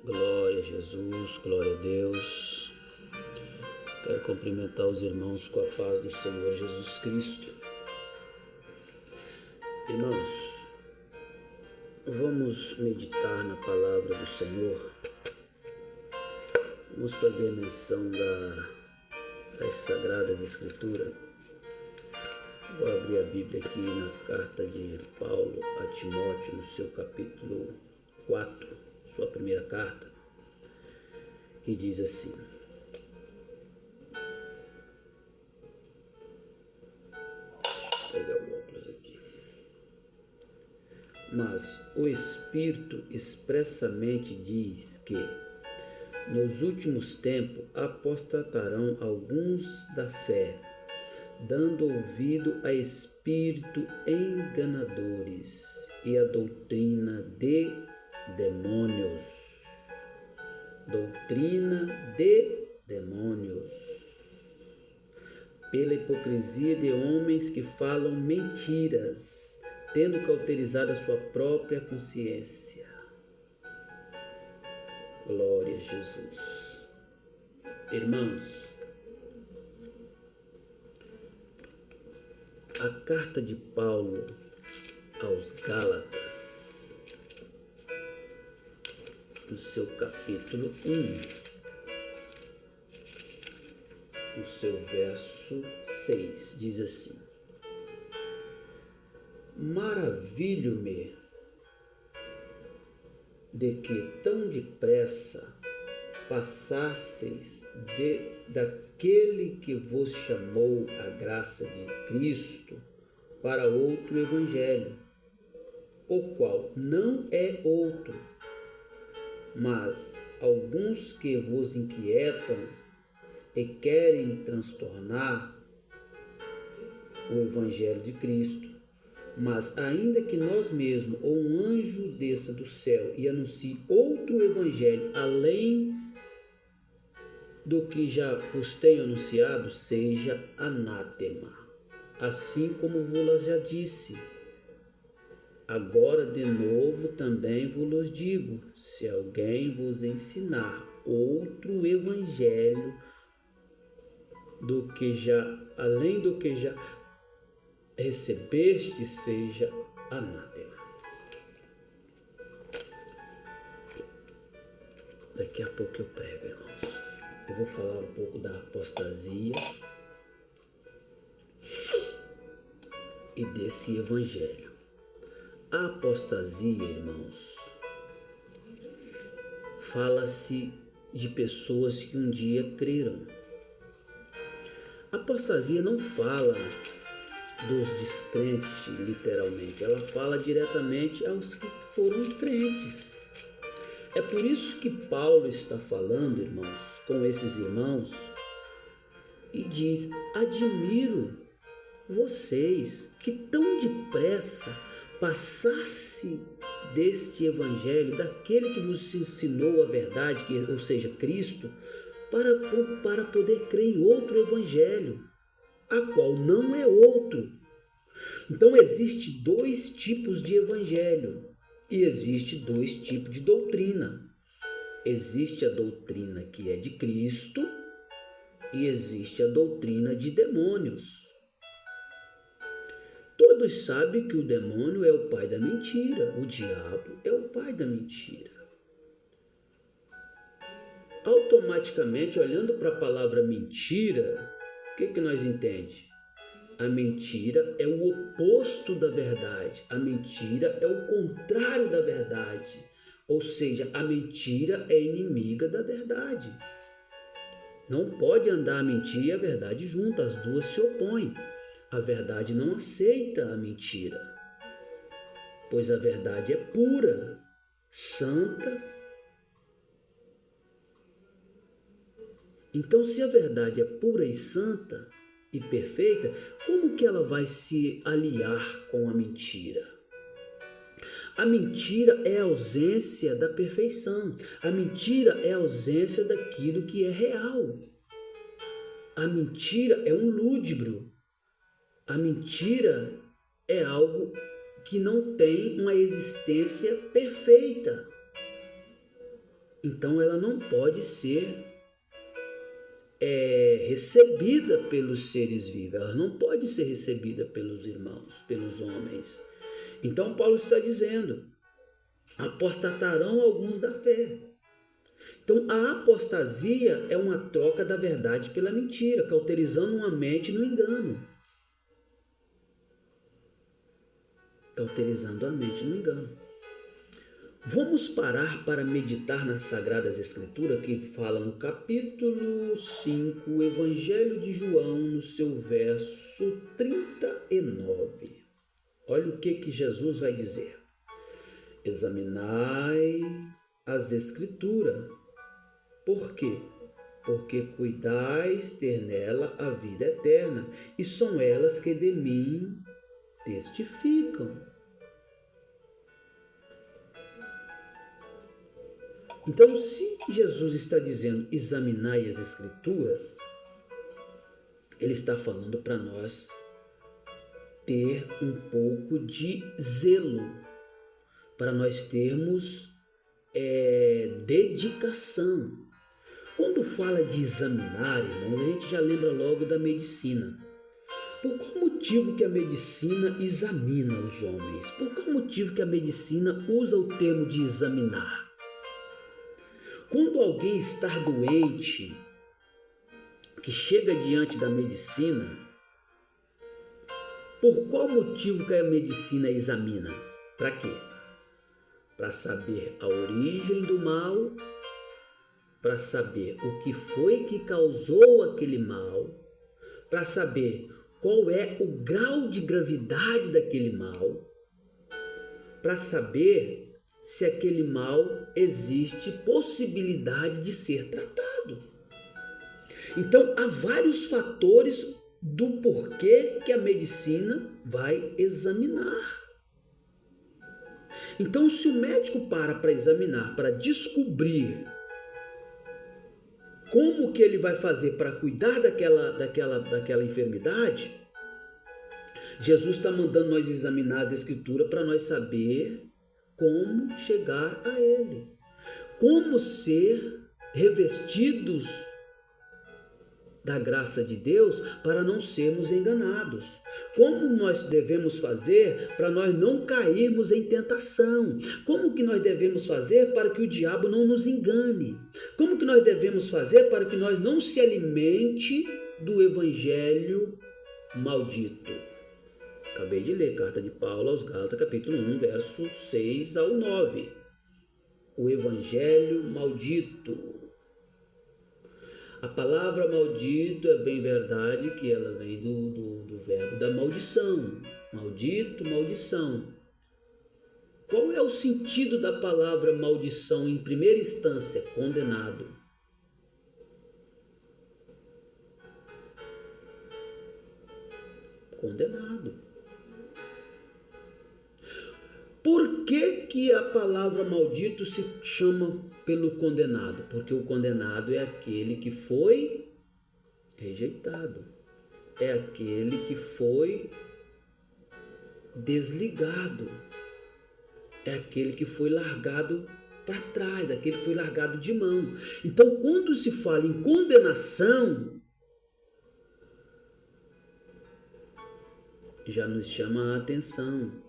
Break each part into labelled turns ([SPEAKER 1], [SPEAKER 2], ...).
[SPEAKER 1] Glória a Jesus, glória a Deus. Quero cumprimentar os irmãos com a paz do Senhor Jesus Cristo. Irmãos, vamos meditar na palavra do Senhor. Vamos fazer menção das Sagradas Escrituras. Vou abrir a Bíblia aqui na carta de Paulo a Timóteo, no seu capítulo 4, sua primeira carta, que diz assim: vou pegar o óculos aqui. Mas o Espírito expressamente diz que nos últimos tempos apostatarão alguns da fé, dando ouvido a espírito enganadores e a doutrina de demônios. Doutrina de demônios. Pela hipocrisia de homens que falam mentiras, tendo cauterizado a sua própria consciência. Glória a Jesus. Irmãos, a carta de Paulo aos Gálatas, no seu capítulo 1, no seu verso 6, diz assim: maravilho-me de que tão depressa passasseis daquele que vos chamou a graça de Cristo para outro evangelho, o qual não é outro, mas alguns que vos inquietam e querem transtornar o evangelho de Cristo. Mas ainda que nós mesmos ou um anjo desça do céu e anuncie outro evangelho além do que já vos tenho anunciado, seja anátema. Assim como vos já disse, agora de novo também vos digo: se alguém vos ensinar outro evangelho além do que já recebeste, seja anátema. Daqui a pouco eu prego, irmãos. Eu vou falar um pouco da apostasia e desse evangelho. A apostasia, irmãos, fala-se de pessoas que um dia creram. A apostasia não fala dos descrentes, literalmente. Ela fala diretamente aos que foram crentes. É por isso que Paulo está falando, irmãos, com esses irmãos e diz: admiro vocês que tão depressa passasse deste evangelho, daquele que vos ensinou a verdade, ou seja, Cristo, para poder crer em outro evangelho, a qual não é outro. Então existe dois tipos de evangelho e existe dois tipos de doutrina. Existe a doutrina que é de Cristo e existe a doutrina de demônios. Todos sabem que o demônio é o pai da mentira, o diabo é o pai da mentira. Automaticamente, olhando para a palavra mentira, o que nós entendemos? A mentira é o oposto da verdade. A mentira é o contrário da verdade. Ou seja, a mentira é inimiga da verdade. Não pode andar a mentira e a verdade juntas, as duas se opõem. A verdade não aceita a mentira, pois a verdade é pura, santa. Então, se a verdade é pura e santa e perfeita, como que ela vai se aliar com a mentira? A mentira é a ausência da perfeição. A mentira é a ausência daquilo que é real. A mentira é um lúdibro. A mentira é algo que não tem uma existência perfeita. então ela não pode ser recebida pelos seres vivos, ela não pode ser recebida pelos irmãos, pelos homens. Então Paulo está dizendo, apostatarão alguns da fé. Então a apostasia é uma troca da verdade pela mentira, cauterizando uma mente no engano. Cauterizando a mente no engano. Vamos parar para meditar nas Sagradas Escrituras, que fala no capítulo 5, o Evangelho de João, no seu verso 39. Olha o que Jesus vai dizer. Examinai as Escrituras. Por quê? Porque cuidais ter nela a vida eterna, e são elas que de mim testificam. Então, se Jesus está dizendo examinai as Escrituras, ele está falando para nós ter um pouco de zelo, para nós termos dedicação. Quando fala de examinar, irmãos, a gente já lembra logo da medicina. Por qual motivo que a medicina examina os homens? Por qual motivo que a medicina usa o termo de examinar? Quando alguém está doente, que chega diante da medicina, por qual motivo que a medicina examina? Para quê? Para saber a origem do mal, para saber o que foi que causou aquele mal, para saber qual é o grau de gravidade daquele mal, para saber se aquele mal existe possibilidade de ser tratado. Então, há vários fatores do porquê que a medicina vai examinar. Então, se o médico para examinar, para descobrir como que ele vai fazer para cuidar daquela enfermidade, Jesus está mandando nós examinar as Escrituras para nós saber como chegar a Ele, como ser revestidos da graça de Deus para não sermos enganados, como nós devemos fazer para nós não cairmos em tentação, como que nós devemos fazer para que o diabo não nos engane, como que nós devemos fazer para que nós não se alimente do evangelho maldito. Acabei de ler, carta de Paulo aos Gálatas, capítulo 1, verso 6 ao 9. O evangelho maldito. A palavra maldito é bem verdade que ela vem do verbo da maldição. Maldito, maldição. Qual é o sentido da palavra maldição em primeira instância? Condenado. Condenado. Por que a palavra maldito se chama pelo condenado? Porque o condenado é aquele que foi rejeitado. É aquele que foi desligado. É aquele que foi largado para trás, aquele que foi largado de mão. Então, quando se fala em condenação, já nos chama a atenção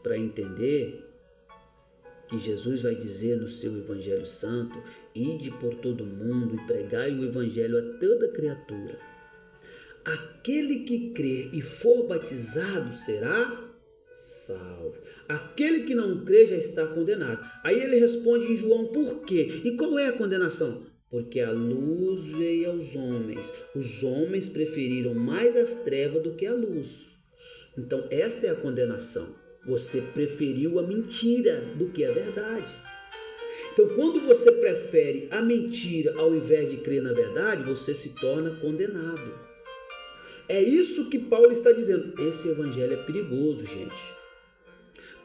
[SPEAKER 1] para entender que Jesus vai dizer no seu Evangelho Santo: ide por todo mundo e pregai o Evangelho a toda criatura. Aquele que crer e for batizado será salvo. Aquele que não crê já está condenado. Aí ele responde em João: por quê? E qual é a condenação? Porque a luz veio aos homens. Os homens preferiram mais as trevas do que a luz. Então esta é a condenação. Você preferiu a mentira do que a verdade. Então, quando você prefere a mentira ao invés de crer na verdade, você se torna condenado. É isso que Paulo está dizendo. Esse evangelho é perigoso, gente.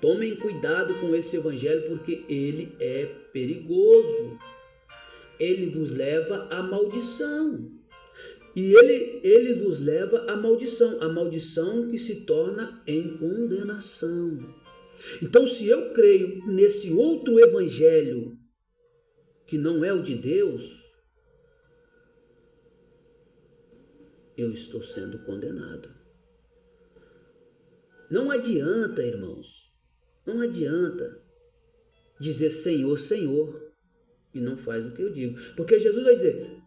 [SPEAKER 1] Tomem cuidado com esse evangelho, porque ele é perigoso. Ele vos leva à maldição. E ele vos leva à maldição que se torna em condenação. Então, se eu creio nesse outro evangelho, que não é o de Deus, eu estou sendo condenado. Não adianta, irmãos, não adianta dizer Senhor, Senhor, e não faz o que eu digo. Porque Jesus vai dizer,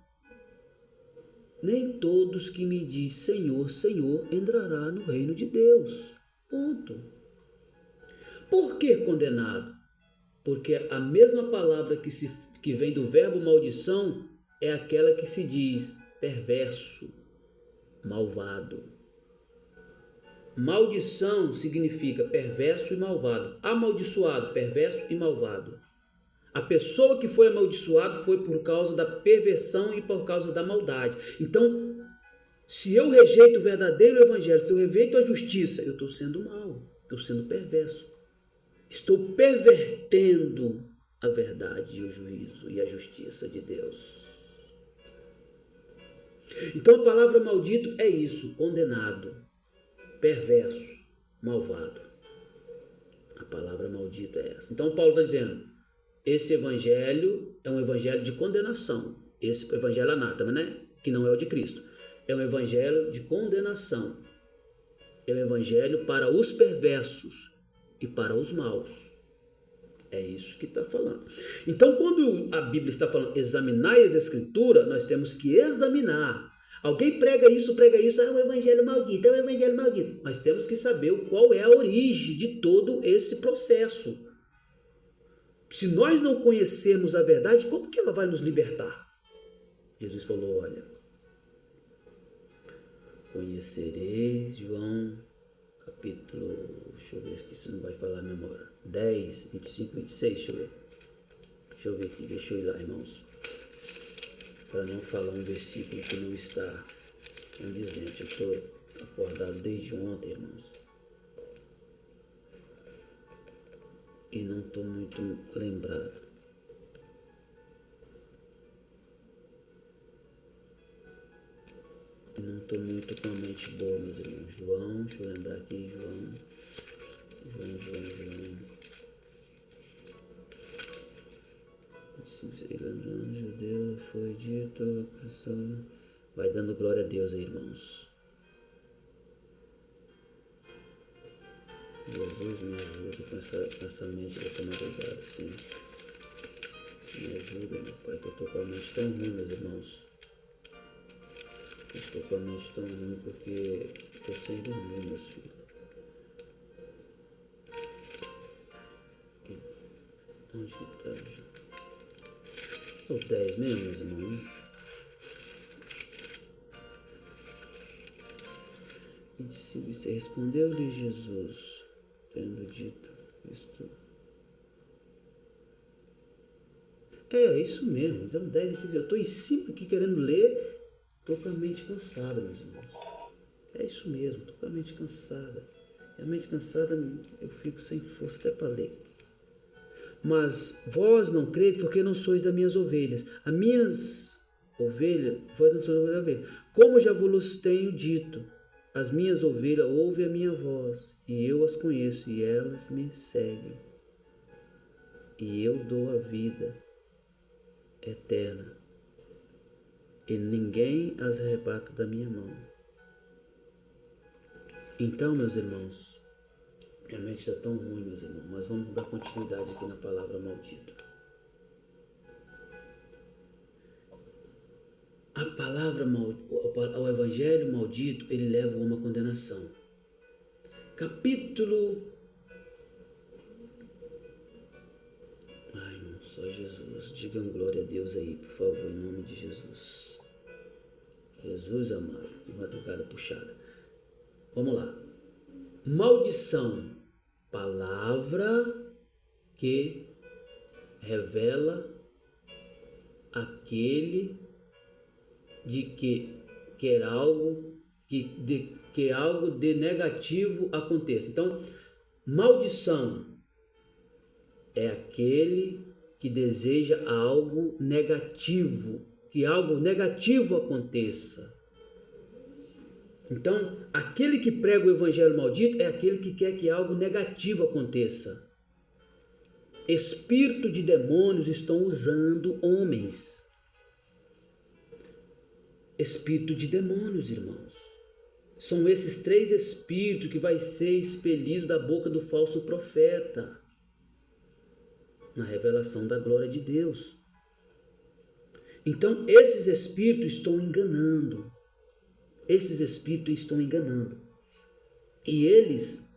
[SPEAKER 1] nem todos que me diz Senhor, Senhor, entrará no reino de Deus. Ponto. Por que condenado? Porque a mesma palavra que vem do verbo maldição é aquela que se diz perverso, malvado. Maldição significa perverso e malvado. Amaldiçoado, perverso e malvado. A pessoa que foi amaldiçoada foi por causa da perversão e por causa da maldade. Então, se eu rejeito o verdadeiro evangelho, se eu rejeito a justiça, eu estou sendo mal, estou sendo perverso. Estou pervertendo a verdade e o juízo e a justiça de Deus. Então a palavra maldito é isso, condenado, perverso, malvado. A palavra maldito é essa. Então Paulo está dizendo, esse evangelho é um evangelho de condenação. Esse evangelho anátema, né? Que não é o de Cristo. É um evangelho de condenação. É um evangelho para os perversos e para os maus. É isso que está falando. Então, quando a Bíblia está falando examinar as Escrituras, nós temos que examinar. Alguém prega isso, é um evangelho maldito, é um evangelho maldito. Nós temos que saber qual é a origem de todo esse processo. Se nós não conhecermos a verdade, como que ela vai nos libertar? Jesus falou, olha, conhecereis, João, capítulo, deixa eu ver se isso não vai falar a memória, 10, 25, 26, deixa eu ver aqui, deixa eu ir lá, irmãos, para não falar um versículo que não está condizente. Eu estou acordado desde ontem, irmãos, e não estou muito lembrado. Não estou muito com a mente boa, meus irmãos. João, deixa eu lembrar aqui, João. Judeu foi dito, vai dando glória a Deus aí, irmãos. Jesus me ajuda com essa mente da madrugada, sim. Me ajuda, meu Pai, que eu estou com a mente tão ruim, meus irmãos. Eu estou com a mente tão ruim porque estou sem dormir, meus filhos. Onde que está? O 10 mesmo, meus irmãos. Você respondeu-lhe Jesus, tendo dito isto. É isso mesmo. Então 10, eu estou em cima aqui querendo ler. Estou com a mente cansada, meus irmãos. É isso mesmo, estou com a mente cansada. E a mente cansada, eu fico sem força até para ler. Mas vós não credes porque não sois das minhas ovelhas. As minhas ovelhas, vós não sois das ovelhas. Como já vos tenho dito, as minhas ovelhas ouvem a minha voz, e eu as conheço, e elas me seguem. E eu dou a vida eterna, e ninguém as arrebata da minha mão. Então, meus irmãos, minha mente está tão ruim, meus irmãos, mas vamos dar continuidade aqui na palavra maldito. A palavra o evangelho maldito, ele leva a uma condenação. Capítulo... Ai, irmão, só Jesus. Digam glória a Deus aí, por favor, em nome de Jesus. Jesus amado, que madrugada puxada. Vamos lá. Maldição, palavra que revela aquele de que quer algo que algo de negativo aconteça. Então, maldição é aquele que deseja algo negativo, que algo negativo aconteça. Então, aquele que prega o evangelho maldito é aquele que quer que algo negativo aconteça. espírito de demônios estão usando homens. Espírito de demônios, irmãos. São esses 3 espíritos que vai ser expelido da boca do falso profeta na revelação da glória de Deus. Então, esses espíritos estão enganando. Esses espíritos estão enganando. E eles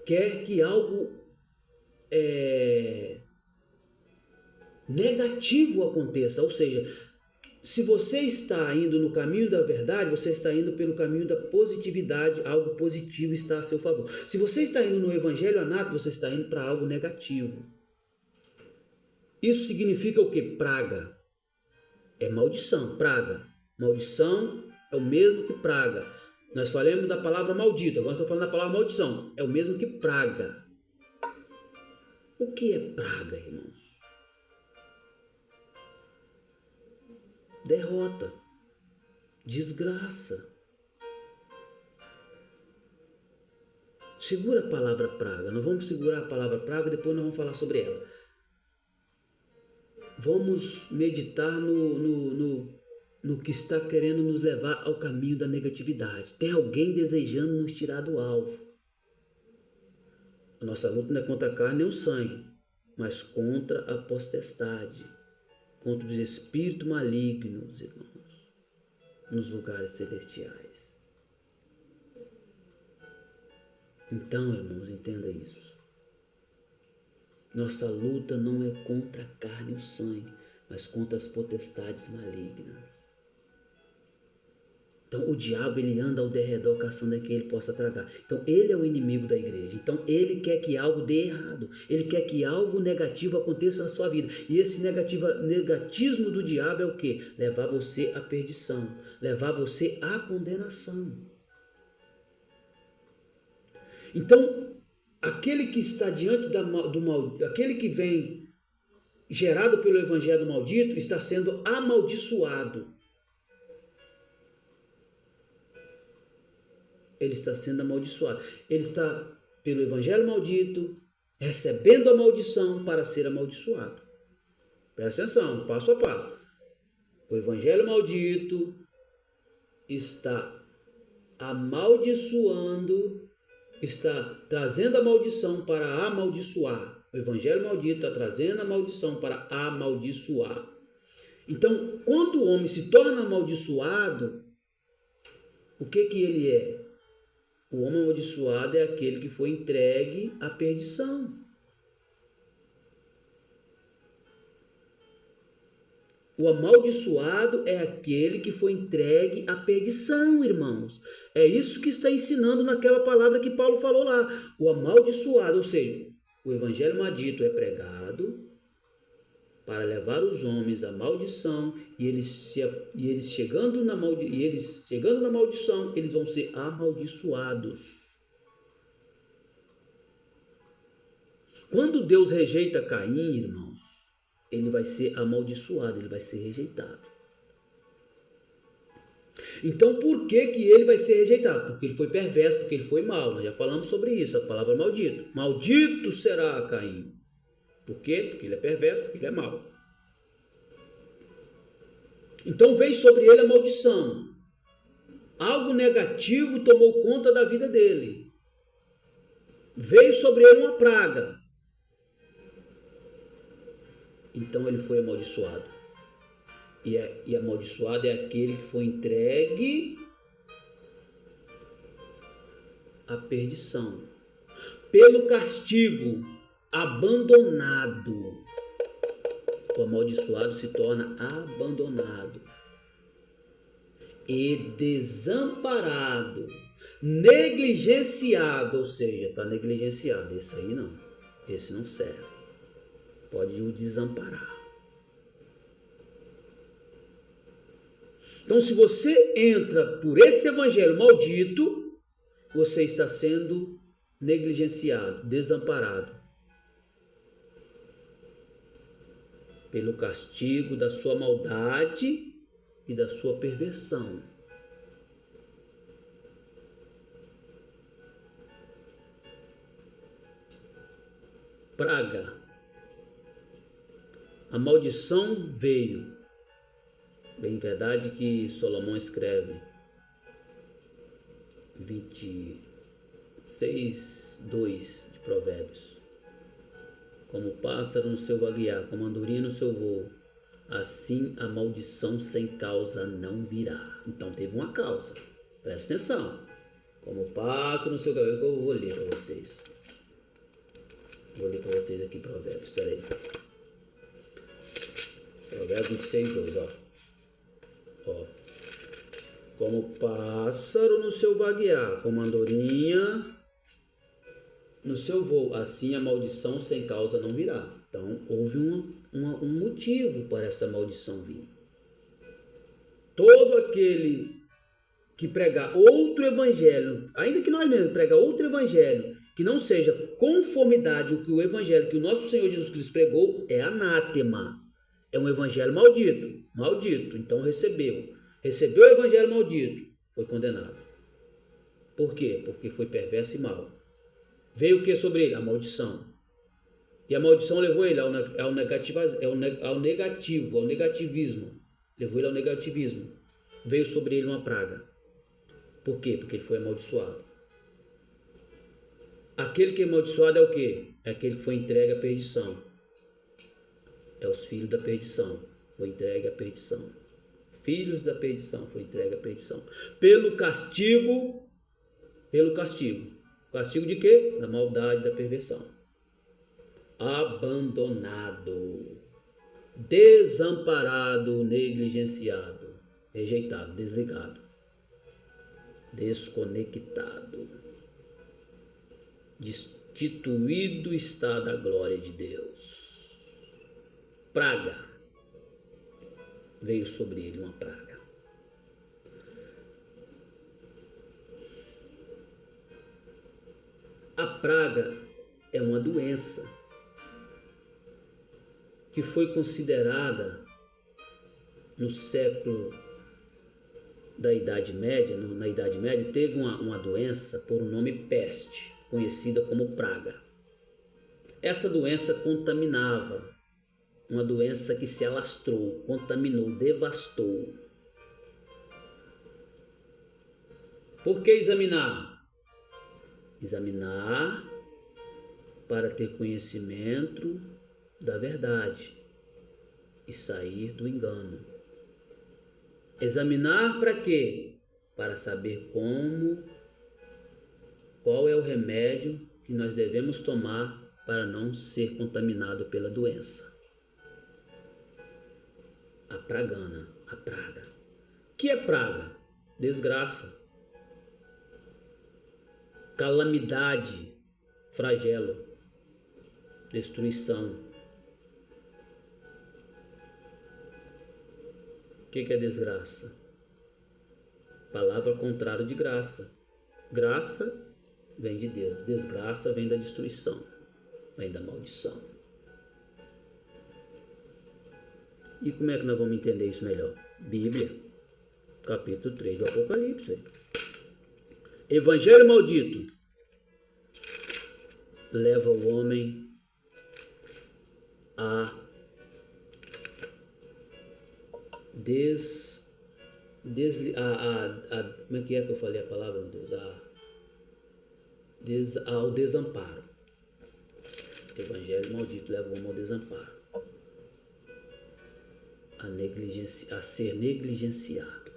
[SPEAKER 1] querem que algo negativo aconteça. Ou seja, se você está indo no caminho da verdade, você está indo pelo caminho da positividade, algo positivo está a seu favor. Se você está indo no evangelho anato, você está indo para algo negativo. Isso significa o quê? Praga. É maldição, praga. Maldição é o mesmo que praga. Nós falamos da palavra maldita, agora estou falando da palavra maldição. É o mesmo que praga. O que é praga, irmãos? Derrota, desgraça. Segura a palavra praga. Nós vamos segurar a palavra praga, depois nós vamos falar sobre ela. Vamos meditar no que está querendo nos levar ao caminho da negatividade. Tem alguém desejando nos tirar do alvo. A nossa luta não é contra a carne nem o sangue, mas contra a potestade, contra os espíritos malignos, irmãos, nos lugares celestiais. Então, irmãos, entenda isso. Nossa luta não é contra a carne e o sangue, mas contra as potestades malignas. Então, o diabo, ele anda ao derredor caçando quem ele possa tragar. Então, ele é o inimigo da igreja. Então, ele quer que algo dê errado. Ele quer que algo negativo aconteça na sua vida. E esse negatismo do diabo é o quê? Levar você à perdição. Levar você à condenação. Então, aquele que está diante do mal, aquele que vem gerado pelo evangelho maldito, está sendo amaldiçoado. Ele está sendo amaldiçoado. Ele está, pelo evangelho maldito, recebendo a maldição para ser amaldiçoado. Presta atenção, passo a passo. O evangelho maldito está amaldiçoando, está trazendo a maldição para amaldiçoar. O evangelho maldito está trazendo a maldição para amaldiçoar. Então, quando o homem se torna amaldiçoado, o que ele é? O homem amaldiçoado é aquele que foi entregue à perdição. O amaldiçoado é aquele que foi entregue à perdição, irmãos. É isso que está ensinando naquela palavra que Paulo falou lá. O amaldiçoado, ou seja, o evangelho maldito é pregado para levar os homens à maldição, e eles chegando na maldição, eles vão ser amaldiçoados. Quando Deus rejeita Caim, irmãos, ele vai ser amaldiçoado, ele vai ser rejeitado. Então, por que ele vai ser rejeitado? Porque ele foi perverso, porque ele foi mau. Nós já falamos sobre isso, a palavra maldito. Maldito será Caim. Por quê? Porque ele é perverso, porque ele é mau. Então veio sobre ele a maldição. Algo negativo tomou conta da vida dele. Veio sobre ele uma praga. Então ele foi amaldiçoado. E amaldiçoado é aquele que foi entregue à perdição. Pelo castigo, abandonado. O amaldiçoado se torna abandonado e desamparado, negligenciado, ou seja, está negligenciado. Esse aí não, esse não serve. Pode o desamparar. Então, se você entra por esse evangelho maldito, você está sendo negligenciado, desamparado, pelo castigo da sua maldade e da sua perversão. Praga A maldição veio. Bem verdade que Salomão escreve 26:2 de Provérbios. Como pássaro no seu vaguear, como andorinha no seu voo, assim a maldição sem causa não virá. Então teve uma causa. Presta atenção. Como pássaro no seu vaguear, eu vou ler para vocês. Vou ler para vocês aqui Provérbios. Espera aí. Provérbios 26:2, ó. Como pássaro no seu vaguear, como andorinha no seu voo, assim a maldição sem causa não virá. Então, houve um motivo para essa maldição vir. Todo aquele que pregar outro evangelho, ainda que nós mesmos pregar outro evangelho, que não seja conformidade ao que o evangelho que o nosso Senhor Jesus Cristo pregou, é anátema. É um evangelho maldito. Maldito. Então recebeu o evangelho maldito, foi condenado. Por quê? Porque foi perverso e mau. Veio o que sobre ele? A maldição. E a maldição levou ele ao negativismo. Levou ele ao negativismo. Veio sobre ele uma praga. Por quê? Porque ele foi amaldiçoado. Aquele que é amaldiçoado é o quê? É aquele que foi entregue à perdição. É os filhos da perdição. Foi entregue à perdição. Filhos da perdição, foi entregue à perdição. Pelo castigo. Castigo de quê? Da maldade, da perversão. Abandonado. Desamparado, negligenciado. Rejeitado, desligado. Desconectado. Destituído está da glória de Deus. Praga. Veio sobre ele uma praga. A praga é uma doença que foi considerada no século da Idade Média, na Idade Média, teve uma doença por nome peste, conhecida como praga. Essa doença contaminava. Uma doença que se alastrou, contaminou, devastou. Por que examinar? Examinar para ter conhecimento da verdade e sair do engano. Examinar para quê? Para saber qual é o remédio que nós devemos tomar para não ser contaminado pela doença. A praga. O que é praga? Desgraça, calamidade, flagelo, destruição. O que é desgraça? Palavra contrária de graça. Graça vem de Deus, desgraça vem da destruição, vem da maldição. E como é que nós vamos entender isso melhor? Bíblia, capítulo 3 do Apocalipse. Evangelho maldito leva o homem a como é que eu falei a palavra, meu Deus? Ao desamparo. Evangelho maldito leva o homem ao desamparo. A ser negligenciado.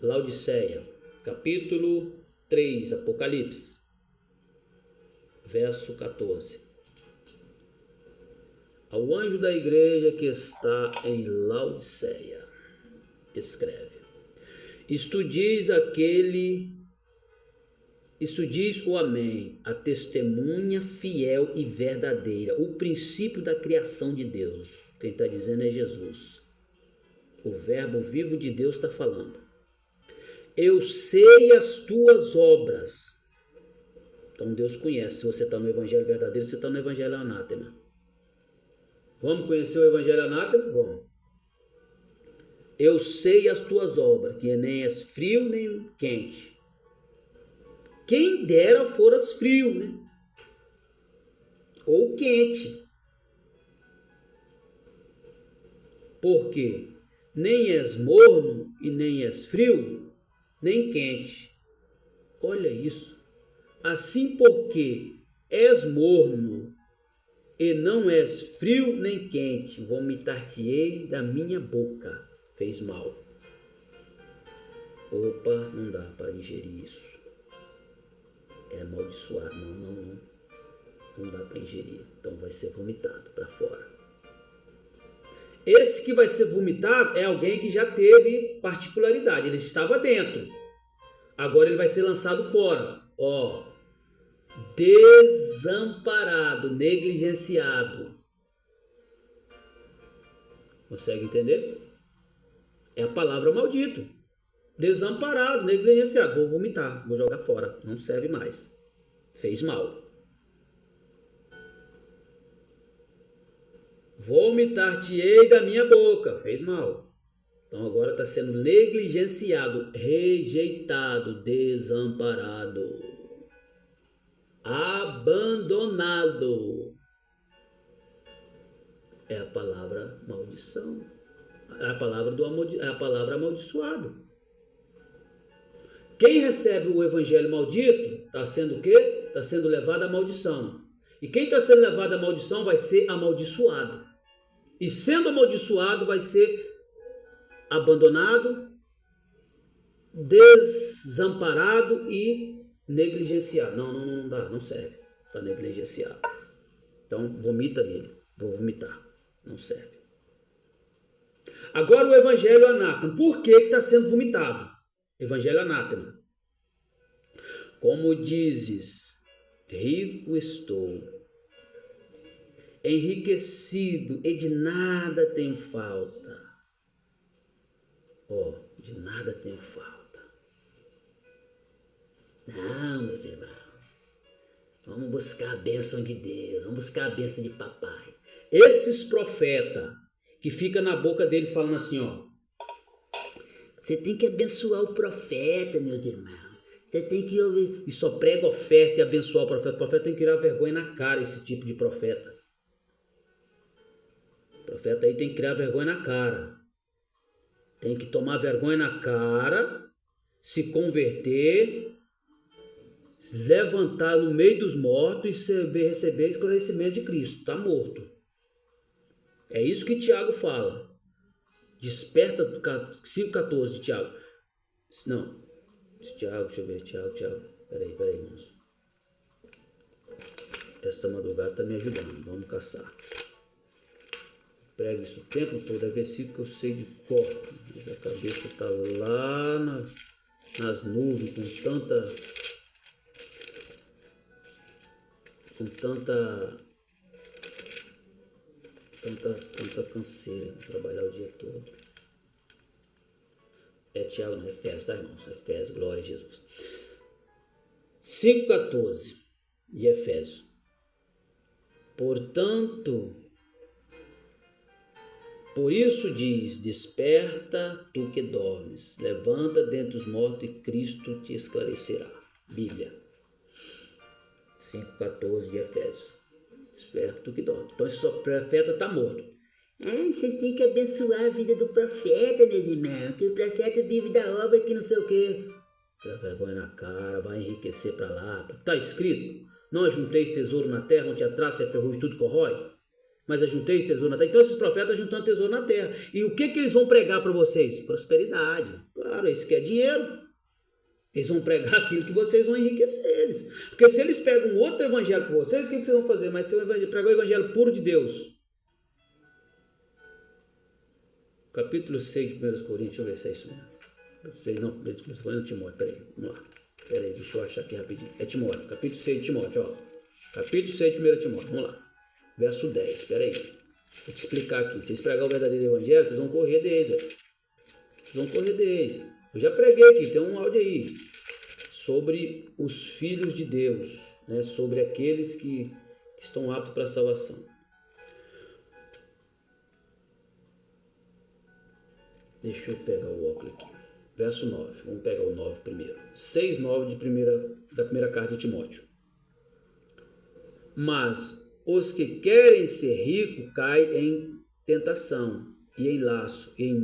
[SPEAKER 1] Laodiceia, capítulo 3, Apocalipse, verso 14. Ao anjo da igreja que está em Laodiceia, escreve: Isto diz o Amém, a testemunha fiel e verdadeira, o princípio da criação de Deus. Quem está dizendo é Jesus. O verbo vivo de Deus está falando. Eu sei as tuas obras. Então Deus conhece. Se você está no evangelho verdadeiro, você está no evangelho anátema. Vamos conhecer o evangelho anátema? Vamos. Eu sei as tuas obras, que nem és frio nem quente. Quem dera foras frio, né? ou quente. Porque nem és morno e nem és frio, nem quente. Olha isso. Assim porque és morno e não és frio nem quente, vomitar-te-ei da minha boca. Fez mal. Opa, não dá para ingerir isso. É amaldiçoado. Não dá para ingerir. Então vai ser vomitado para fora. Esse que vai ser vomitado é alguém que já teve particularidade. Ele estava dentro. Agora ele vai ser lançado fora. Ó, desamparado, negligenciado. Consegue entender? É a palavra maldito. Desamparado, negligenciado. Vou vomitar, vou jogar fora. Não serve mais. Fez mal. Vomitar-te-ei da minha boca. Fez mal. Então agora está sendo negligenciado, rejeitado, desamparado, abandonado. É a palavra maldição. É a palavra amaldiçoado. Quem recebe o evangelho maldito está sendo o quê? Está sendo levado à maldição. E quem está sendo levado à maldição vai ser amaldiçoado. E sendo amaldiçoado vai ser abandonado, desamparado e negligenciado. Não dá, não serve. Está negligenciado. Então vomita ele. Vou vomitar. Não serve. Agora o evangelho anátema. Por que está sendo vomitado? Evangelho anátema. Como dizes, rico estou, enriquecido e de nada tenho falta. De nada tenho falta. Não, meus irmãos. Vamos buscar a bênção de Deus. Vamos buscar a bênção de papai. Esses profetas que ficam na boca deles falando assim, você tem que abençoar o profeta, meus irmãos. Você tem que ouvir. E só prega oferta e abençoar o profeta. O profeta tem que criar vergonha na cara, esse tipo de profeta. O profeta aí tem que criar vergonha na cara. Tem que tomar vergonha na cara, se converter, se levantar no meio dos mortos e receber esclarecimento de Cristo. Está morto. É isso que Tiago fala. Desperta, 5,14 de Tiago. Não. Tiago, deixa eu ver. Tiago. Peraí, irmãos. Essa madrugada está me ajudando. Vamos caçar. Prego isso o tempo todo. É versículo que eu sei de cor. Mas a cabeça está lá nas nuvens com tanta canseira. Trabalhar o dia todo. É Tiago, não é Efésios, tá, irmãos? Efésios, glória a Jesus. 5,14 de Efésios. Portanto, por isso diz, desperta tu que dormes, levanta dentre os mortos e Cristo te esclarecerá. Bíblia. 5,14 de Efésios. Desperta tu que dormes. Então esse profeta está morto. Vocês têm que abençoar a vida do profeta, meus irmãos, que o profeta vive da obra que não sei o quê. Tira vergonha na cara, vai enriquecer para lá. Está escrito, não ajunteis tesouro na terra, onde a traça e a ferrugem tudo corrói, mas ajunteis tesouro na terra. Então esses profetas juntando tesouro na terra. E o que eles vão pregar para vocês? Prosperidade. Claro, isso que é dinheiro. Eles vão pregar aquilo que vocês vão enriquecer eles. Porque se eles pegam outro evangelho para vocês, o que vocês vão fazer? Mas se pregar o evangelho puro de Deus. Capítulo 6 de 1 Coríntios, deixa eu ver se é isso mesmo. 6, não, Timóteo, peraí, vamos lá. Peraí, deixa eu achar aqui rapidinho. É Timóteo, capítulo 6 de Timóteo, ó. Capítulo 6 de 1 Timóteo, vamos lá. Verso 10, peraí. Vou te explicar aqui. Se vocês pregar o verdadeiro evangelho, vocês vão correr deles, Vocês vão correr deles. Eu já preguei aqui, tem um áudio aí. Sobre os filhos de Deus, né? Sobre aqueles que estão aptos para a salvação. Deixa eu pegar o óculos aqui. Verso 9. Vamos pegar o 9 primeiro. 6,9 da primeira carta de Timóteo. Mas os que querem ser ricos caem em tentação e em laço e em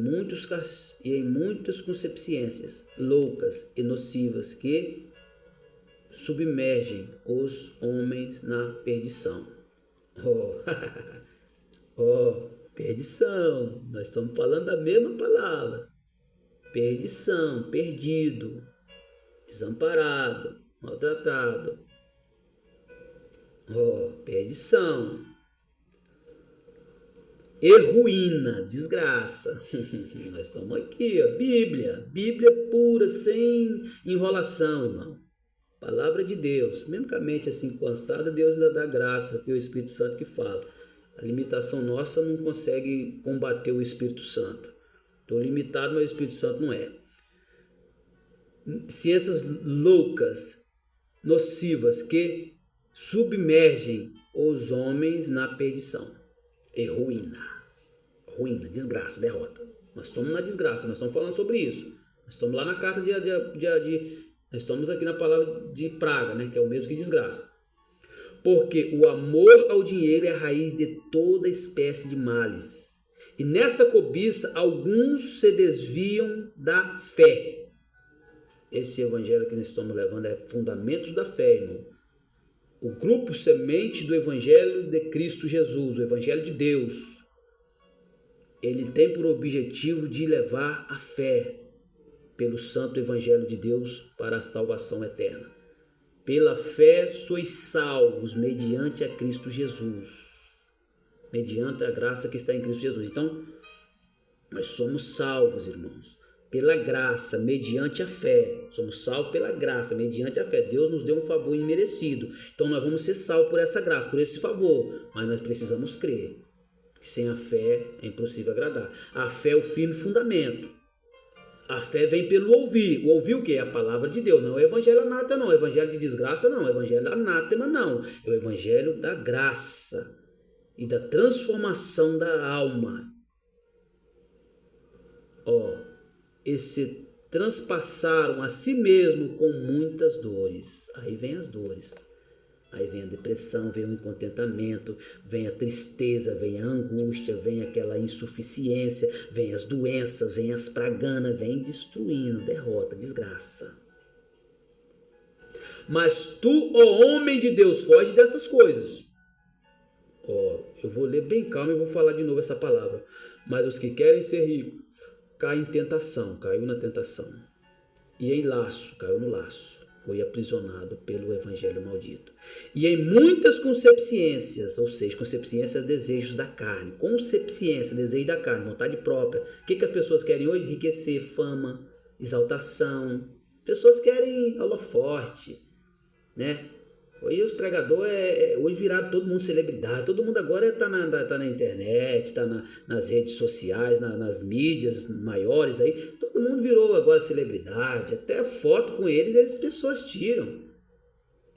[SPEAKER 1] muitas concupiscências loucas e nocivas que submergem os homens na perdição. Perdição. Nós estamos falando da mesma palavra. Perdição, perdido, desamparado, maltratado. Perdição. E ruína, desgraça. Nós estamos aqui, Bíblia pura, sem enrolação, irmão. Palavra de Deus. Mesmo com a mente assim cansada, Deus ainda dá graça, que é o Espírito Santo que fala. A limitação nossa não consegue combater o Espírito Santo. Estou limitado, mas o Espírito Santo não é. Ciências loucas, nocivas, que submergem os homens na perdição. E ruína, desgraça, derrota. Nós estamos na desgraça, nós estamos falando sobre isso. Nós estamos lá na carta nós estamos aqui na palavra de praga, né? Que é o mesmo que desgraça. Porque o amor ao dinheiro é a raiz de toda espécie de males. E nessa cobiça, alguns se desviam da fé. Esse evangelho que nós estamos levando é fundamentos da fé, irmão. O grupo semente do evangelho de Cristo Jesus, o evangelho de Deus, ele tem por objetivo de levar a fé pelo santo evangelho de Deus para a salvação eterna. Pela fé sois salvos mediante a Cristo Jesus. Mediante a graça que está em Cristo Jesus. Então, nós somos salvos, irmãos. Pela graça, mediante a fé. Somos salvos pela graça, mediante a fé. Deus nos deu um favor imerecido. Então, nós vamos ser salvos por essa graça, por esse favor. Mas nós precisamos crer. Sem a fé é impossível agradar. A fé é o firme fundamento. A fé vem pelo ouvir. O ouvir o quê? A palavra de Deus. Não é o evangelho anátema, não. O evangelho de desgraça, não. O evangelho anátema, não. É o evangelho da graça e da transformação da alma. E se transpassaram a si mesmo com muitas dores. Aí vem as dores. Aí vem a depressão, vem o incontentamento, vem a tristeza, vem a angústia, vem aquela insuficiência, vem as doenças, vem as praganas, vem destruindo, derrota, desgraça. Mas tu, ó homem de Deus, foge dessas coisas. Eu vou ler bem calmo e vou falar de novo essa palavra. Mas os que querem ser ricos caem em tentação, caiu na tentação. E em laço, caiu no laço. Foi aprisionado pelo evangelho maldito. E em muitas concupiscências, ou seja, concupiscência, desejos da carne. Concupiscência, desejo da carne, vontade própria. O que as pessoas querem hoje? Enriquecer, fama, exaltação. Pessoas querem holoforte, né? Hoje os pregadores, hoje viraram todo mundo celebridade. Todo mundo agora está na internet, está nas redes sociais, nas mídias maiores aí. Todo mundo virou agora celebridade. Até foto com eles as pessoas tiram.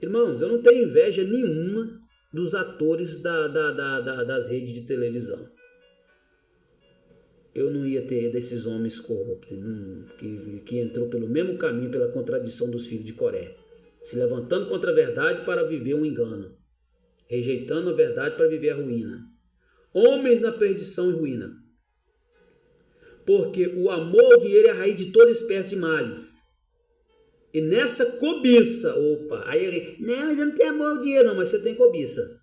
[SPEAKER 1] Irmãos, eu não tenho inveja nenhuma dos atores das redes de televisão. Eu não ia ter desses homens corruptos, que entrou pelo mesmo caminho, pela contradição dos filhos de Coré. Se levantando contra a verdade para viver um engano, rejeitando a verdade para viver a ruína. Homens na perdição e ruína. Porque o amor ao dinheiro é a raiz de toda espécie de males. E nessa cobiça, aí não, mas eu não tenho amor ao dinheiro, não, mas você tem cobiça.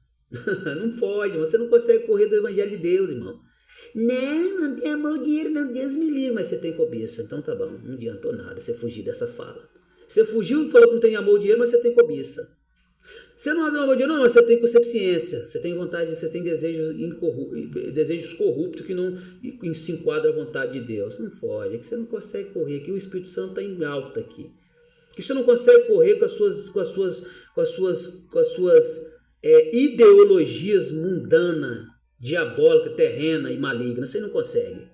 [SPEAKER 1] Não pode, você não consegue correr do evangelho de Deus, irmão. Não tem amor ao dinheiro, não, Deus me livre, mas você tem cobiça. Então tá bom, não adiantou nada você fugir dessa fala. Você fugiu e falou que não tem amor ao dinheiro, mas você tem cobiça. Você não ama o dinheiro, não, mas você tem concupiscência. Você tem vontade, você tem desejos corruptos que não se enquadram à vontade de Deus. Não foge, é que você não consegue correr, que o Espírito Santo está em alta aqui. Que você não consegue correr com as suas ideologias mundanas, diabólicas, terrenas e malignas. Você não consegue.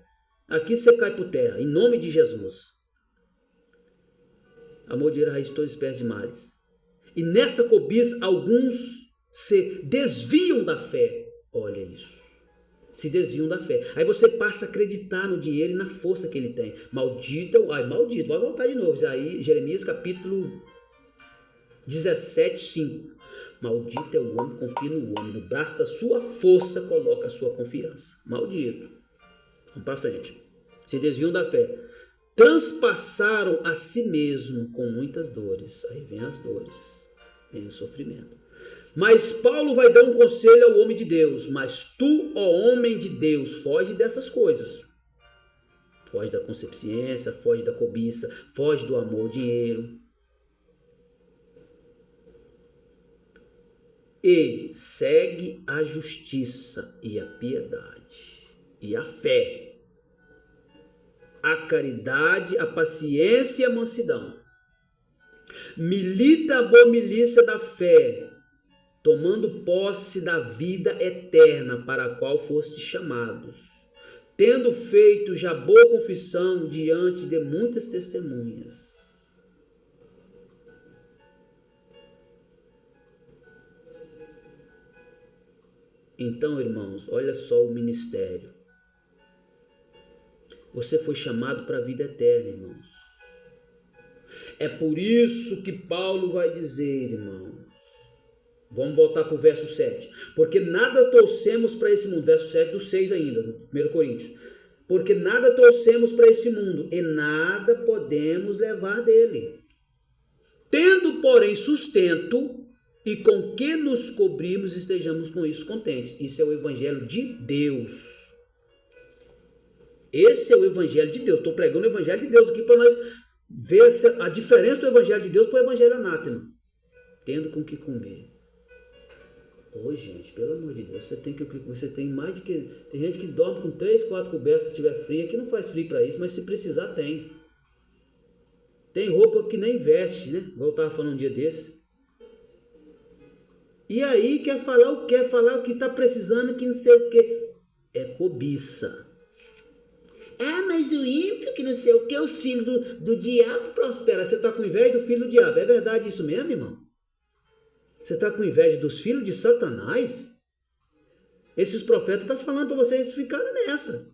[SPEAKER 1] Aqui você cai por terra, em nome de Jesus. Amor de dinheiro é a raiz de toda espécie de males. E nessa cobiça, alguns se desviam da fé. Olha isso. Se desviam da fé. Aí você passa a acreditar no dinheiro e na força que ele tem. Maldito, vai voltar de novo. Aí, Jeremias capítulo 17, 5. Maldito é o homem que confia no homem, no braço da sua força coloca a sua confiança. Maldito. Vamos para frente. Se desviam da fé. Transpassaram a si mesmo com muitas dores. Aí vem as dores, vem o sofrimento. Mas Paulo vai dar um conselho ao homem de Deus. Mas tu, ó homem de Deus, foge dessas coisas. Foge da concupiscência, foge da cobiça, foge do amor ao dinheiro. E segue a justiça e a piedade e a fé, a caridade, a paciência e a mansidão. Milita a boa milícia da fé, tomando posse da vida eterna para a qual foste chamados, tendo feito já boa confissão diante de muitas testemunhas. Então, irmãos, olha só o ministério. Você foi chamado para a vida eterna, irmãos. É por isso que Paulo vai dizer, irmãos. Vamos voltar para o verso 7. Porque nada trouxemos para esse mundo. Verso 7 do 6 ainda, do 1 Coríntios. Porque nada trouxemos para esse mundo e nada podemos levar dele. Tendo, porém, sustento e com que nos cobrimos, estejamos com isso contentes. Isso é o evangelho de Deus. Esse é o evangelho de Deus. Estou pregando o evangelho de Deus aqui para nós ver a diferença do evangelho de Deus para o evangelho anátema. Tendo com que comer. Ô, gente, pelo amor de Deus, você tem mais de que... Tem gente que dorme com 3, 4 cobertas se tiver frio. Aqui não faz frio para isso, mas se precisar tem. Tem roupa que nem veste, né? Igual eu estava falando um dia desse. E aí quer falar o que está precisando, que não sei o que. É cobiça. Ah, mas o ímpio, que não sei o que, os filhos do diabo prosperam. Você está com inveja do filho do diabo. É verdade isso mesmo, irmão? Você está com inveja dos filhos de Satanás? Esses profetas estão falando para vocês ficarem nessa.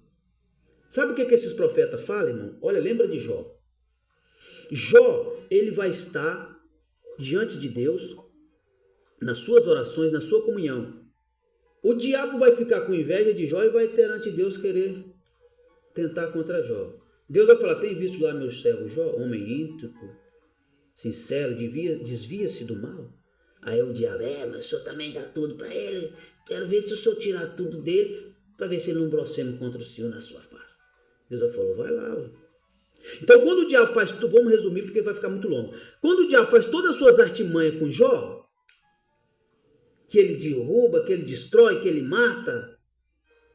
[SPEAKER 1] Sabe o que esses profetas falam, irmão? Olha, lembra de Jó. Jó, ele vai estar diante de Deus, nas suas orações, na sua comunhão. O diabo vai ficar com inveja de Jó e vai perante Deus querer tentar contra Jó. Deus vai falar, tem visto lá meu servo Jó, homem íntegro, sincero, desvia-se do mal? Aí o diabo, mas o senhor também dá tudo para ele. Quero ver se o senhor tirar tudo dele, para ver se ele não blasfema contra o senhor na sua face. Deus vai falar, vai lá, ué. Então quando o diabo faz, vamos resumir porque vai ficar muito longo. Quando o diabo faz todas as suas artimanhas com Jó, que ele derruba, que ele destrói, que ele mata,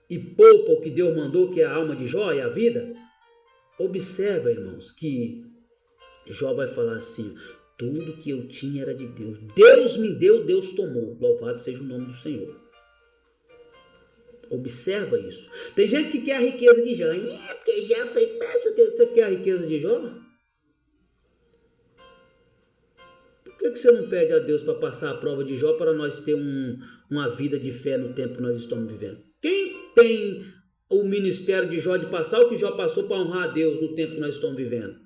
[SPEAKER 1] e poupa o que Deus mandou, que é a alma de Jó e a vida, observa, irmãos, que Jó vai falar assim, tudo que eu tinha era de Deus. Deus me deu, Deus tomou. Louvado seja o nome do Senhor. Observa isso. Tem gente que quer a riqueza de Jó. Porque Jó foi... Você quer a riqueza de Jó? Por que você não pede a Deus para passar a prova de Jó para nós ter uma vida de fé no tempo que nós estamos vivendo? Quem tem o ministério de Jó de passar o que Jó passou para honrar a Deus no tempo que nós estamos vivendo?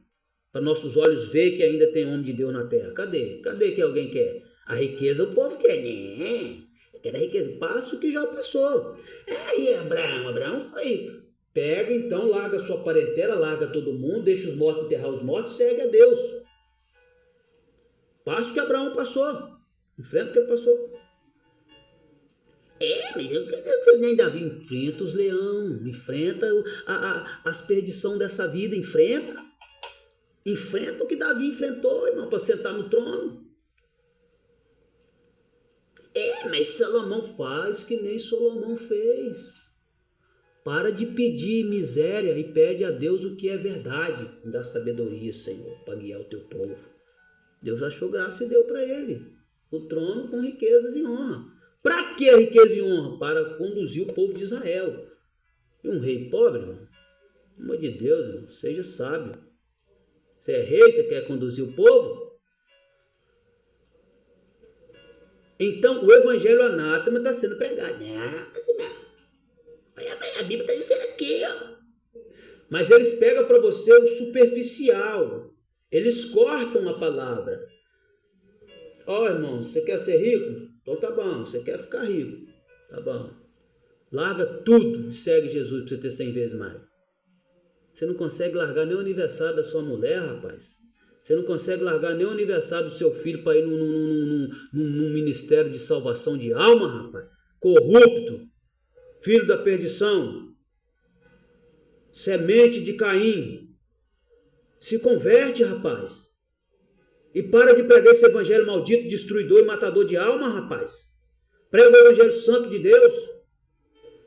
[SPEAKER 1] Para nossos olhos ver que ainda tem homem de Deus na terra. Cadê? Cadê que alguém quer? A riqueza o povo quer. Quer a riqueza. Passa o que Jó passou. E Abraão foi. Pega então, larga sua parentela, larga todo mundo, deixa os mortos enterrar os mortos, segue a Deus. Passa o que Abraão passou. Enfrenta o que ele passou. Mas eu nem Davi enfrenta os leões, enfrenta as perdições dessa vida, enfrenta o que Davi enfrentou, irmão, para sentar no trono. Mas Salomão faz que nem Salomão fez. Para de pedir miséria e pede a Deus o que é verdade. Dá sabedoria, Senhor, para guiar o teu povo. Deus achou graça e deu para ele o trono com riquezas e honra. Para que riqueza e honra? Para conduzir o povo de Israel. E um rei pobre, irmão? Pelo amor de Deus, irmão, seja sábio. Você é rei, você quer conduzir o povo? Então, o evangelho anátema está sendo pregado. Não. A Bíblia está dizendo aqui, ó. Mas eles pegam para você o superficial. Eles cortam a palavra. Irmão, você quer ser rico? Então tá bom, você quer ficar rico. Tá bom. Larga tudo e segue Jesus para você ter 100 vezes mais. Você não consegue largar nem o aniversário da sua mulher, rapaz. Você não consegue largar nem o aniversário do seu filho para ir num ministério de salvação de alma, rapaz. Corrupto. Filho da perdição. Semente de Caim. Se converte, rapaz. E para de pregar esse evangelho maldito, destruidor e matador de alma, rapaz. Prega o evangelho santo de Deus.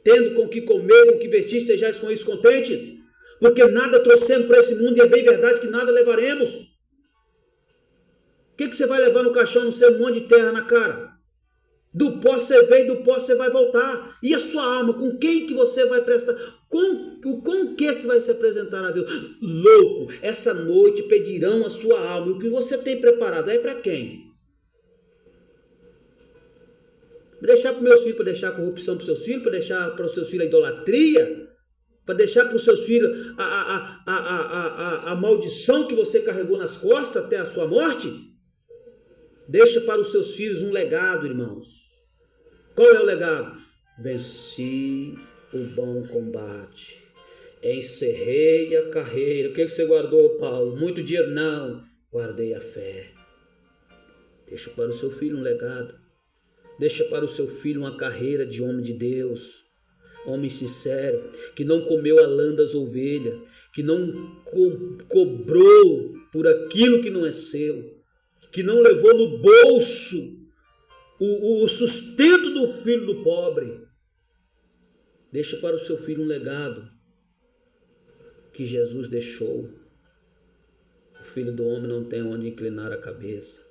[SPEAKER 1] Tendo com que comer, com que vestir, estejais com isso contentes. Porque nada trouxemos para esse mundo e é bem verdade que nada levaremos. O que você vai levar no caixão, não ser um monte de terra na cara? Do pó você veio, do pó você vai voltar. E a sua alma, com quem que você vai prestar? Com que você vai se apresentar a Deus? Louco, essa noite pedirão a sua alma. E o que você tem preparado é para quem? Deixar para os meus filhos, para deixar a corrupção para os seus filhos, para deixar para os seus filhos a idolatria, para deixar para os seus filhos a maldição que você carregou nas costas até a sua morte? Deixa para os seus filhos um legado, irmãos. Qual é o legado? Venci o bom combate, encerrei a carreira. O que você guardou, Paulo? Muito dinheiro? Não, guardei a fé. Deixa para o seu filho um legado. Deixa para o seu filho uma carreira de homem de Deus, homem sincero, que não comeu a lã das ovelhas, que não cobrou por aquilo que não é seu, que não levou no bolso o sustento do filho do pobre. Deixa para o seu filho um legado que Jesus deixou. O Filho do Homem não tem onde inclinar a cabeça.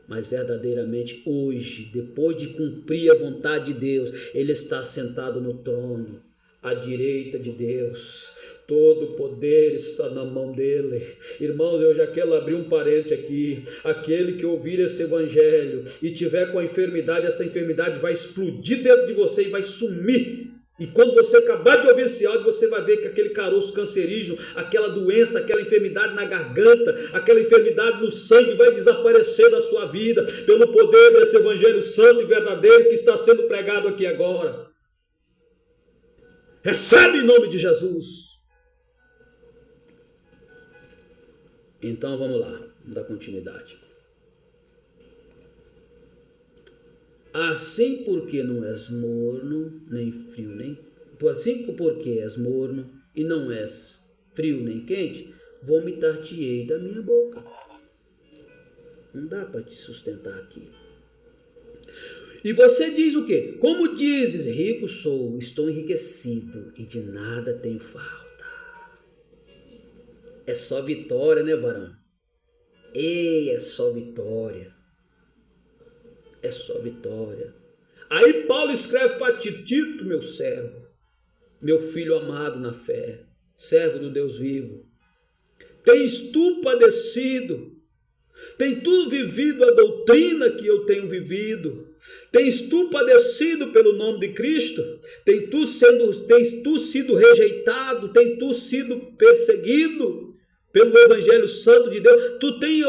[SPEAKER 1] Mas verdadeiramente hoje, depois de cumprir a vontade de Deus, Ele está sentado no trono, à direita de Deus. Todo o poder está na mão dele. Irmãos, eu já quero abrir um parente aqui. Aquele que ouvir esse evangelho e tiver com a enfermidade, essa enfermidade vai explodir dentro de você e vai sumir. E quando você acabar de ouvir esse áudio, você vai ver que aquele caroço cancerígeno, aquela doença, aquela enfermidade na garganta, aquela enfermidade no sangue vai desaparecer da sua vida pelo poder desse evangelho santo e verdadeiro que está sendo pregado aqui agora. Recebe em nome de Jesus. Então vamos lá, vamos dar continuidade. Assim porque não és morno, nem frio, nem... Assim porque és morno e não és frio nem quente, vomitar-te-ei da minha boca. Não dá para te sustentar aqui. E você diz o quê? Como dizes, rico sou, estou enriquecido e de nada tenho falta. É só vitória, né, varão? Ei, é só vitória. É só vitória. Aí Paulo escreve para Tito, meu servo, meu filho amado na fé, servo do Deus vivo. Tens tu padecido? Tens tu vivido a doutrina que eu tenho vivido? Tens tu padecido pelo nome de Cristo? Tens tu sido rejeitado? Tens tu sido perseguido pelo Evangelho Santo de Deus? Tu tens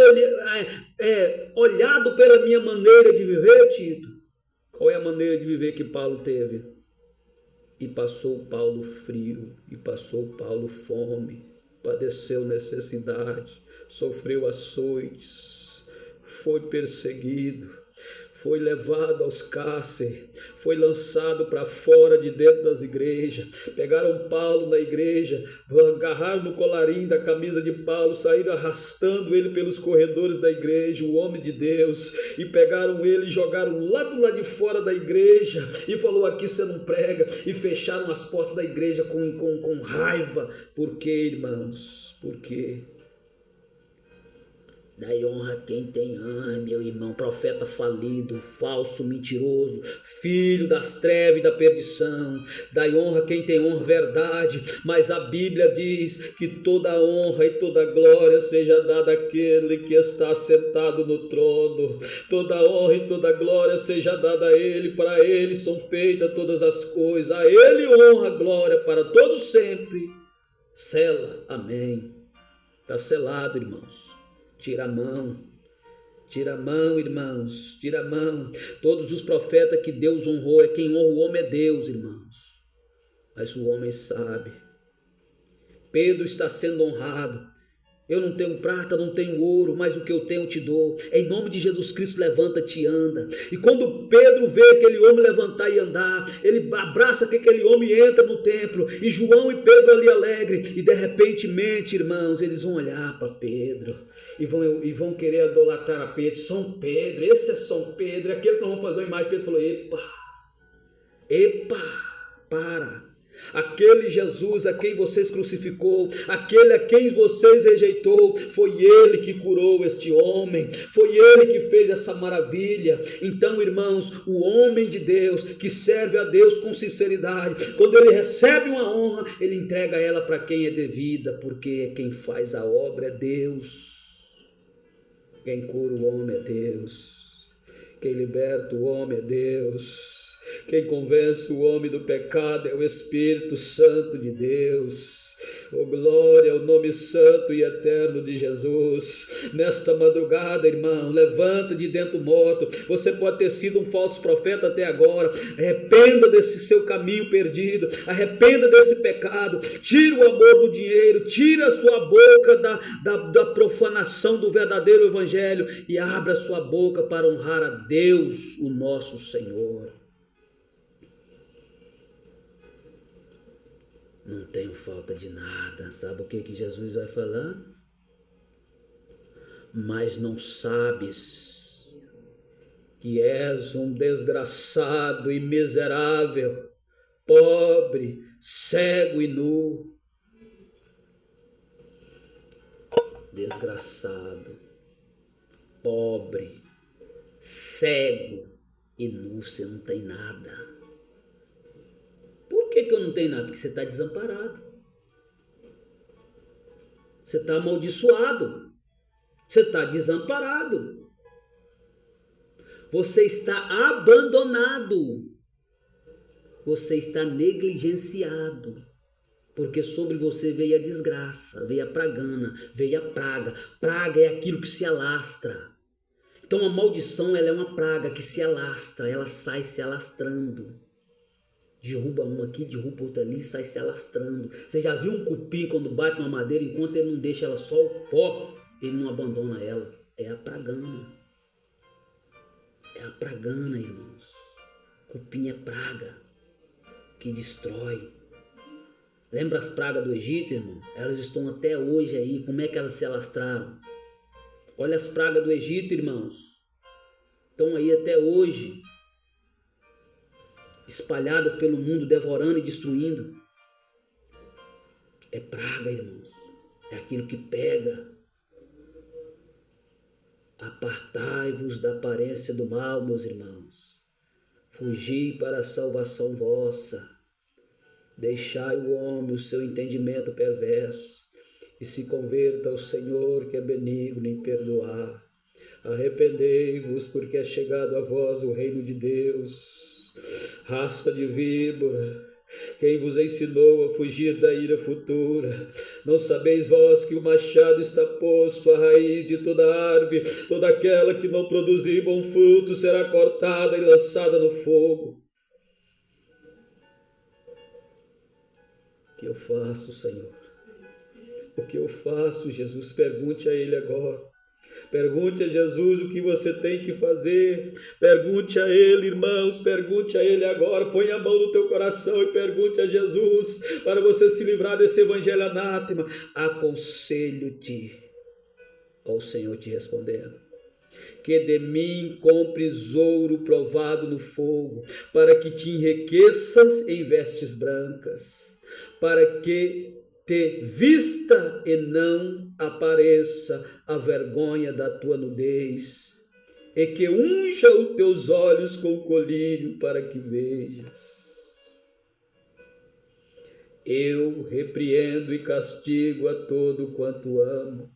[SPEAKER 1] olhado pela minha maneira de viver, Tito? Qual é a maneira de viver que Paulo teve? E passou Paulo frio, e passou Paulo fome, padeceu necessidade, sofreu açoites, foi perseguido, foi levado aos cárceres, foi lançado para fora de dentro das igrejas. Pegaram Paulo na igreja, agarraram no colarinho da camisa de Paulo, saíram arrastando ele pelos corredores da igreja, o homem de Deus, e pegaram ele e jogaram lá do lado de fora da igreja, e falou, aqui você não prega, e fecharam as portas da igreja com raiva. Por quê, irmãos? Por quê? Dai honra a quem tem honra, meu irmão. Profeta falido, falso, mentiroso, filho das trevas e da perdição. Dai honra a quem tem honra, verdade. Mas a Bíblia diz que toda honra e toda glória seja dada àquele que está sentado no trono. Toda honra e toda glória seja dada a Ele. Para Ele são feitas todas as coisas. A Ele honra, glória para todos sempre. Sela, amém. Está selado, irmãos. Tira a mão, Tira a mão, irmãos, tira a mão. Todos os profetas que Deus honrou, quem honra o homem é Deus, irmãos. Mas o homem sabe. Pedro está sendo honrado. Eu não tenho prata, não tenho ouro, mas o que eu tenho eu te dou. Em nome de Jesus Cristo, levanta-te e anda. E quando Pedro vê aquele homem levantar e andar, ele abraça aquele homem e entra no templo. E João e Pedro ali alegre. E de repente, irmãos, eles vão olhar para Pedro e vão querer idolatrar a Pedro. São Pedro, esse é São Pedro, aquele que nós vamos fazer uma imagem. Pedro falou: para. Aquele Jesus a quem vocês crucificou, aquele a quem vocês rejeitou, foi ele que curou este homem, foi ele que fez essa maravilha. Então, irmãos, o homem de Deus que serve a Deus com sinceridade, quando ele recebe uma honra, ele entrega ela para quem é devida, porque quem faz a obra é Deus. Quem cura o homem é Deus, quem liberta o homem é Deus. Quem convence o homem do pecado é o Espírito Santo de Deus. Oh, glória ao nome santo e eterno de Jesus. Nesta madrugada, irmão, levanta de dentro do morto. Você pode ter sido um falso profeta até agora. Arrependa desse seu caminho perdido. Arrependa desse pecado. Tira o amor do dinheiro. Tira a sua boca da profanação do verdadeiro evangelho e abra a sua boca para honrar a Deus, o nosso Senhor. Não tenho falta de nada. Sabe o que Jesus vai falar? Mas não sabes que és um desgraçado e miserável, pobre, cego e nu. Desgraçado, pobre, cego e nu, você não tem nada. Por que eu não tenho nada? Porque você está desamparado. Você está amaldiçoado. Você está desamparado. Você está abandonado. Você está negligenciado. Porque sobre você veio a desgraça, veio a pragana, veio a praga. Praga é aquilo que se alastra. Então a maldição, ela é uma praga que se alastra, ela sai se alastrando. Derruba um aqui, derruba outro ali, sai se alastrando. Você já viu um cupim quando bate uma madeira, enquanto ele não deixa ela só o pó, ele não abandona ela. É a pragana. É a pragana, irmãos. Cupim é praga que destrói. Lembra as pragas do Egito, irmão? Elas estão até hoje aí. Como é que elas se alastraram? Olha as pragas do Egito, irmãos. Estão aí até hoje, espalhadas pelo mundo, devorando e destruindo. É praga, irmãos. É aquilo que pega. Apartai-vos da aparência do mal, meus irmãos. Fugi para a salvação vossa. Deixai o homem o seu entendimento perverso e se converta ao Senhor, que é benigno em perdoar. Arrependei-vos, porque é chegado a vós o reino de Deus. Raça de víbora, quem vos ensinou a fugir da ira futura? Não sabeis vós que o machado está posto à raiz de toda árvore? Toda aquela que não produzir bom fruto será cortada e lançada no fogo. O que eu faço, Senhor? O que eu faço, Jesus? Pergunte a Ele agora. Pergunte a Jesus o que você tem que fazer. Pergunte a Ele, irmãos, pergunte a Ele agora. Põe a mão no teu coração e pergunte a Jesus para você se livrar desse evangelho anátema. Aconselho-te, ó o Senhor te respondendo, que de mim compres ouro provado no fogo, para que te enriqueças em vestes brancas, para que te vista e não apareça a vergonha da tua nudez, e que unja os teus olhos com colírio para que vejas. Eu repreendo e castigo a todo quanto amo.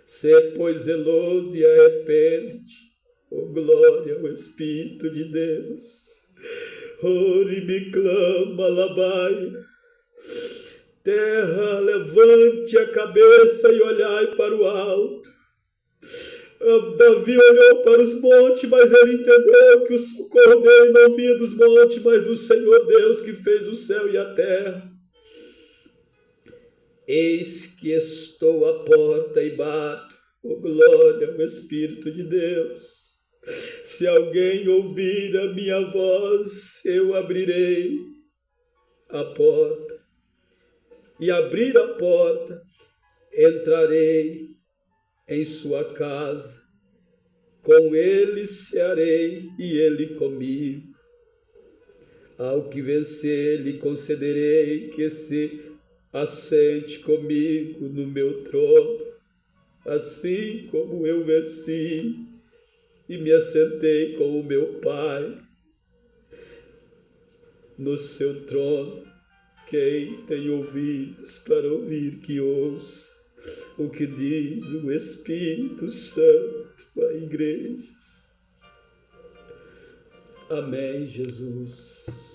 [SPEAKER 1] Sê, pois, zeloso e arrepende-te. Oh, glória ao Espírito de Deus. Ore me clama, labai. Terra, levante a cabeça e olhai para o alto. Davi olhou para os montes, mas ele entendeu que o socorro dele não vinha dos montes, mas do Senhor Deus que fez o céu e a terra. Eis que estou à porta e bato. Oh, glória ao Espírito de Deus. Se alguém ouvir a minha voz, eu abrirei a porta. E abrir a porta, entrarei em sua casa. Com ele cearei e ele comigo. Ao que vencer, lhe concederei que se assente comigo no meu trono, assim como eu venci e me assentei com o meu Pai no seu trono. Quem tem ouvidos para ouvir, que ouça o que diz o Espírito Santo à igreja. Amém, Jesus.